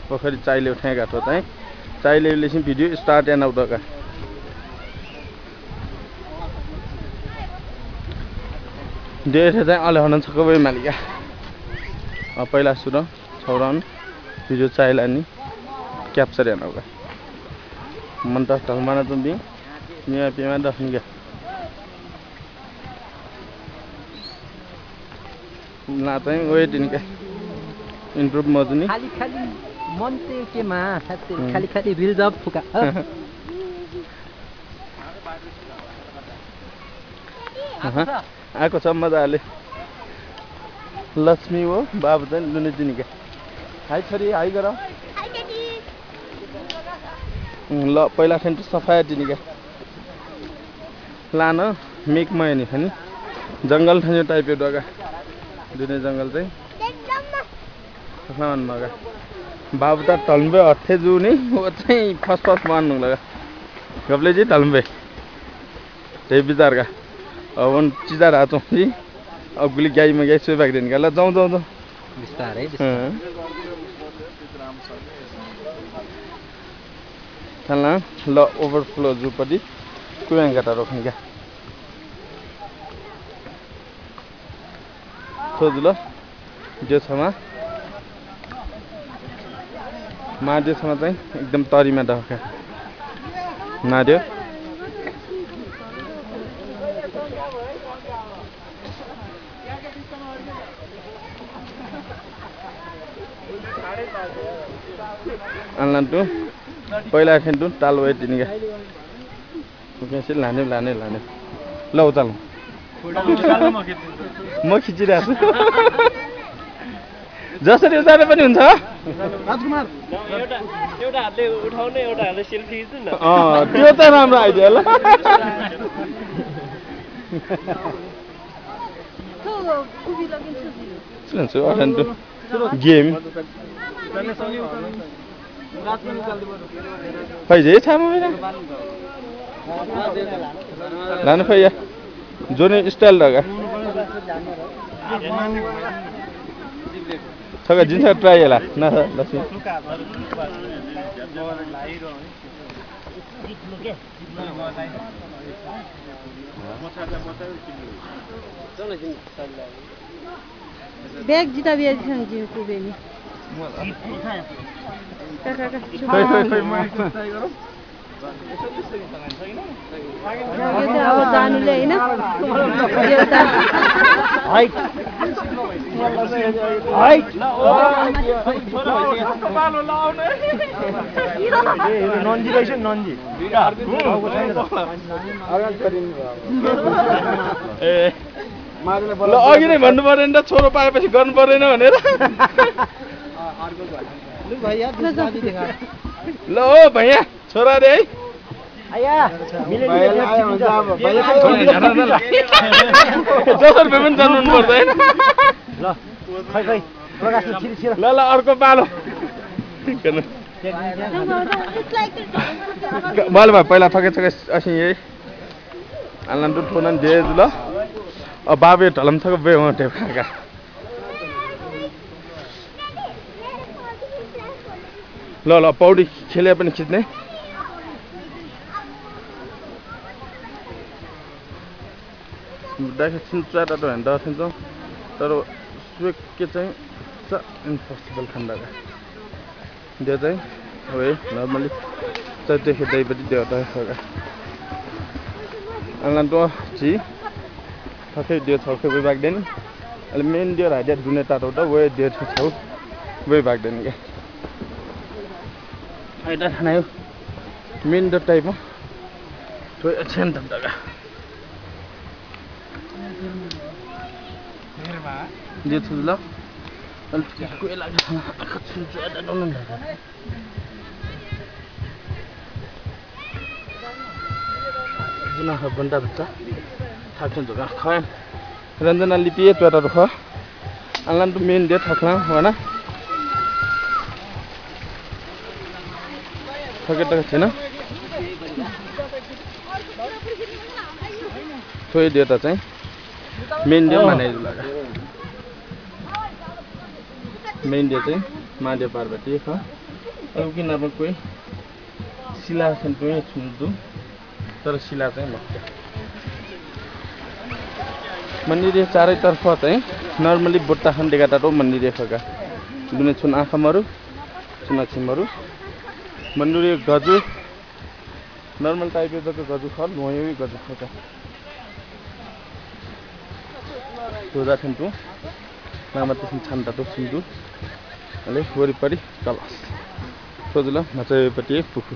पोखरी चाइले उठाए घाटो चाहिँ चाइले चाहिँ भिडियो स्टार्ट एन्ड आउट का देखे चाहिँ अलि हन छको वे मालिका पहिला सुरु छौरान भिडियो चाइला नि क्याप्चर एन्ड आउट मन त तलमाना तुम भी निया पिमा दफन गया ना चाहिँ वेट इनका इम्प्रुभ मजुनी खाली खाली मन चाहिँ के मा खाली खाली रिल जब फुका आएको छ मजाले लक्ष्मी हो बाबु चाहिँ लुने दिनीका हाई छोरी हाई गर ल पहिला खान सफाया दिनीका लान मेक मयनी खानी जंगल ठान्यो टाइप डगा दुने जंगल चाहिँ सफान मगा बाबु त टल्म्बे अठे जु नि वो चाहिँ फस मान्नु लगा गबले जी टल्म्बे त्यही विचार का अब चिजा रातो जी अब गुली गाई में गाई सुई भाग्दैन का ल जाउँ बिस्तारै चल्न ल ओभरफ्लो जुपट्टि कुयाङ्गाटा रोक्ने क्या सोध ल जेसमा मादेसमा चाहिँ एकदम तरीमा ढका नाड्यो अनलान्टु पहिला खेन्टु ताल वे दिनगा ओकेसी लाने ल उचाल म खिचिरहेको छु जसरी उचाले पनि हुन्छ राजकुमार एउटा हातले उठाउने एउटा हातले सेल्फी खिच्नु न त्यो त राम्रो आइडिया ल सुन्छु अठन्टु गेम पैजे छामा लानु फैया जोने स्टाइल लगा थका जिन्स ट्राई होला न लक्ष्मी बैग जिता भी अच्छा जी को बेनी अब जानुले हैन हाइट नन्जी रहेछ नन्जी ल अघि नै भन्नु पर्दैन त छोरो पाएपछि गर्नु पर्दैन भनेर ल ओ भैया छोरा रे है जसरी भए पनि जानु पर्दैन ल अर्को पालो मैले पहिला थके असी यही आनन्द ठोनन देज ल अब बाबे ढलम थको बे हो टेका ल पौडी खेले पनि खिच्ने बुढाको चिन्चाटा त भन्दा थिन्छ तर स्वेक के चाहिँ इम्पोसिबल खण्डका त्यो चाहिँ हो है नर्मली चैत्य खेदाइपट्टि देउता खगा अनलाइन तो ची थके दियो छके वे बाग्दैन अहिले मेन दियो हाइडर दुने टाटो त वे दियो छौ वे बाग्दैन के हाइडर खानायो मेन द टाइप हो तो अच्छा त दगा दियो छु ल अनि कोही लाग्छ छु ज्यादा डोल्नु न जुना बन्दा बच्चा थाक्छ जग्गा खै रञ्जना लिपिए पेटा रुख अनलाइन तो मेन दे थाक्ला होइन थके टके छैन थोरै देता चाहिँ मेन डे मानेज लगा मेन डे चाहिँ महादेव पार्वती अरू किनारमा कोही शिला छन् कोही छुन्छु तर शिला चाहिँ नक्का मन्दिर चारैतर्फ चाहिँ नर्मली बोट्टा खण्डेका टाटो मन्दिर खगा दुने छुन आँखामारू छुनाछिमहरू मन्दिर गजु नर्मल टाइपको जको गजु खल मोयो गजु खगा दोजा थन्टु नामा त्यसमा छान टाटो सुन्दु अले वरिपरि कलस सोझलो नचेपट्टि पुखु